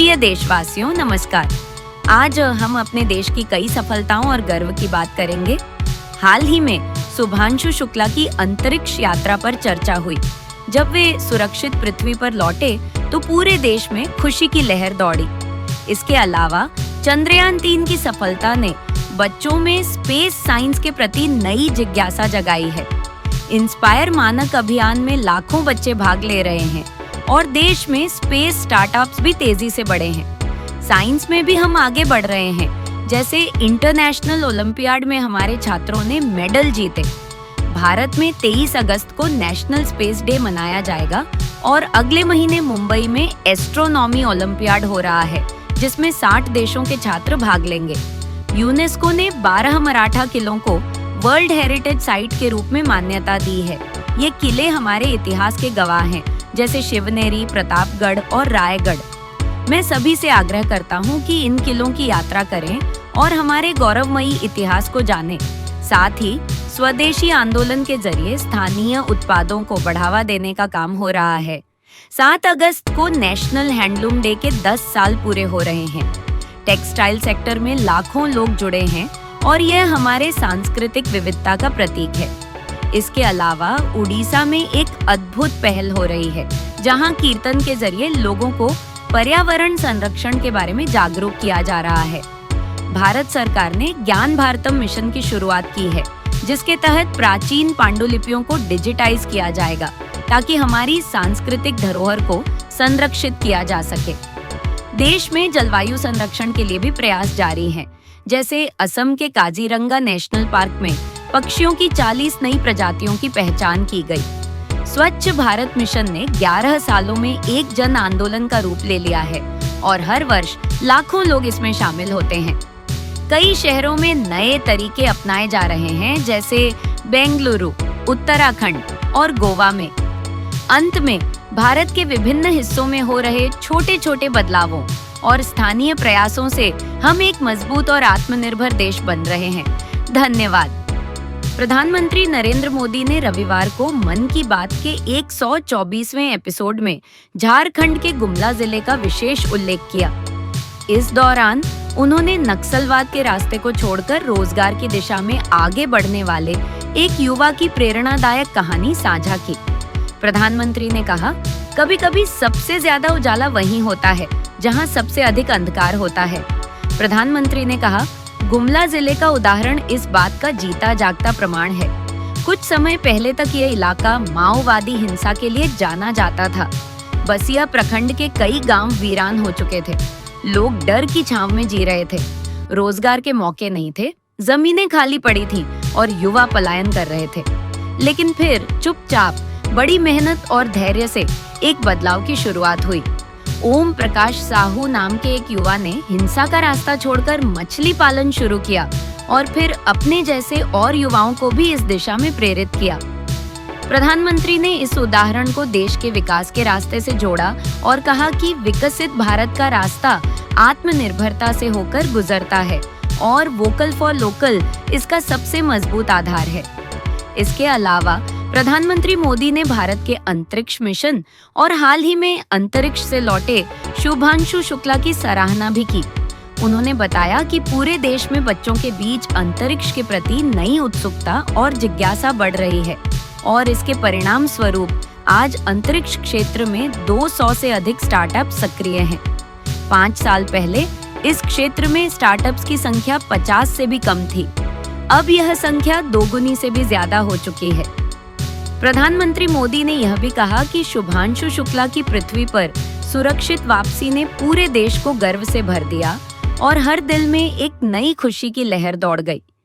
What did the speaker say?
प्रिय देशवासियों, नमस्कार। आज हम अपने देश की कई सफलताओं और गर्व की बात करेंगे। हाल ही में शुभांशु शुक्ला की अंतरिक्ष यात्रा पर चर्चा हुई। जब वे सुरक्षित पृथ्वी पर लौटे तो पूरे देश में खुशी की लहर दौड़ी। इसके अलावा चंद्रयान-3 की सफलता ने बच्चों में स्पेस साइंस के प्रति नई जिज्ञासा जगाई है। इंस्पायर मानक अभियान में लाखों बच्चे भाग ले रहे हैं और देश में स्पेस स्टार्टअप्स भी तेजी से बढ़े हैं। साइंस में भी हम आगे बढ़ रहे हैं, जैसे इंटरनेशनल ओलंपियाड में हमारे छात्रों ने मेडल जीते। भारत में 23 अगस्त को नेशनल स्पेस डे मनाया जाएगा और अगले महीने मुंबई में एस्ट्रोनॉमी ओलंपियाड हो रहा है, जिसमें 60 देशों के छात्र भाग लेंगे। यूनेस्को ने 12 मराठा किलों को वर्ल्ड हेरिटेज साइट के रूप में मान्यता दी है। ये किले हमारे इतिहास के गवाह हैं, जैसे शिवनेरी, प्रतापगढ़ और रायगढ़। मैं सभी से आग्रह करता हूँ कि इन किलों की यात्रा करें और हमारे गौरवमयी इतिहास को जानें। साथ ही स्वदेशी आंदोलन के जरिए स्थानीय उत्पादों को बढ़ावा देने का काम हो रहा है। 7 अगस्त को नेशनल हैंडलूम डे के 10 साल पूरे हो रहे हैं। टेक्सटाइल सेक्टर में लाखों लोग जुड़े हैं और यह हमारे सांस्कृतिक विविधता का प्रतीक है। इसके अलावा उड़ीसा में एक अद्भुत पहल हो रही है, जहां कीर्तन के जरिए लोगों को पर्यावरण संरक्षण के बारे में जागरूक किया जा रहा है। भारत सरकार ने ज्ञान भारतम मिशन की शुरुआत की है, जिसके तहत प्राचीन पांडुलिपियों को डिजिटाइज किया जाएगा, ताकि हमारी सांस्कृतिक धरोहर को संरक्षित किया जा सके। देश में जलवायु संरक्षण के लिए भी प्रयास जारी हैं, जैसे असम के काजीरंगा नेशनल पार्क में पक्षियों की 40 नई प्रजातियों की पहचान की गई। स्वच्छ भारत मिशन ने 11 सालों में एक जन आंदोलन का रूप ले लिया है और हर वर्ष लाखों लोग इसमें शामिल होते हैं। कई शहरों में नए तरीके अपनाए जा रहे हैं, जैसे बेंगलुरु, उत्तराखंड और गोवा में। अंत में भारत के विभिन्न हिस्सों में हो रहे छोटे-छोटे बदलावों और स्थानीय प्रयासों से हम एक मजबूत और आत्मनिर्भर देश बन रहे हैं। धन्यवाद। प्रधानमंत्री नरेंद्र मोदी ने रविवार को मन की बात के 124वें एपिसोड में झारखंड के गुमला जिले का विशेष उल्लेख किया। इस दौरान उन्होंने नक्सलवाद के रास्ते को छोड़कर रोजगार की दिशा में आगे बढ़ने वाले एक युवा की प्रेरणादायक कहानी साझा की। प्रधानमंत्री ने कहा, कभी-कभी सबसे ज्यादा उजाला वहीं होता है जहां सबसे अधिक अंधकार होता है। प्रधानमंत्री ने कहा, गुमला जिले का उदाहरण इस बात का जीता जागता प्रमाण है। कुछ समय पहले तक ये इलाका माओवादी हिंसा के लिए जाना जाता था। बसिया प्रखंड के कई गांव वीरान हो चुके थे। लोग डर की छांव में जी रहे थे। रोजगार के मौके नहीं थे, जमीनें खाली पड़ी थीं और युवा पलायन कर रहे थे। लेकिन फिर चुपचाप बड़ी मेहनत और धैर्य से एक बदलाव की शुरुआत हुई। ओम प्रकाश साहू नाम के एक युवा ने हिंसा का रास्ता छोड़कर मछली पालन शुरू किया और फिर अपने जैसे और युवाओं को भी इस दिशा में प्रेरित किया। प्रधानमंत्री ने इस उदाहरण को देश के विकास के रास्ते से जोड़ा और कहा कि विकसित भारत का रास्ता आत्मनिर्भरता से होकर गुजरता है और वोकल फॉर लोकल इसका सबसे मजबूत आधार है। इसके अलावा प्रधानमंत्री मोदी ने भारत के अंतरिक्ष मिशन और हाल ही में अंतरिक्ष से लौटे शुभांशु शुक्ला की सराहना भी की। उन्होंने बताया कि पूरे देश में बच्चों के बीच अंतरिक्ष के प्रति नई उत्सुकता और जिज्ञासा बढ़ रही है और इसके परिणाम स्वरूप आज अंतरिक्ष क्षेत्र में 200 से अधिक स्टार्टअप सक्रिय हैं। 5 साल पहले इस क्षेत्र में स्टार्टअप्स की संख्या 50 से भी कम थी। अब यह संख्या दोगुनी से भी ज्यादा हो चुकी है। प्रधानमंत्री मोदी ने यह भी कहा कि शुभांशु शुक्ला की पृथ्वी पर सुरक्षित वापसी ने पूरे देश को गर्व से भर दिया और हर दिल में एक नई खुशी की लहर दौड़ गई।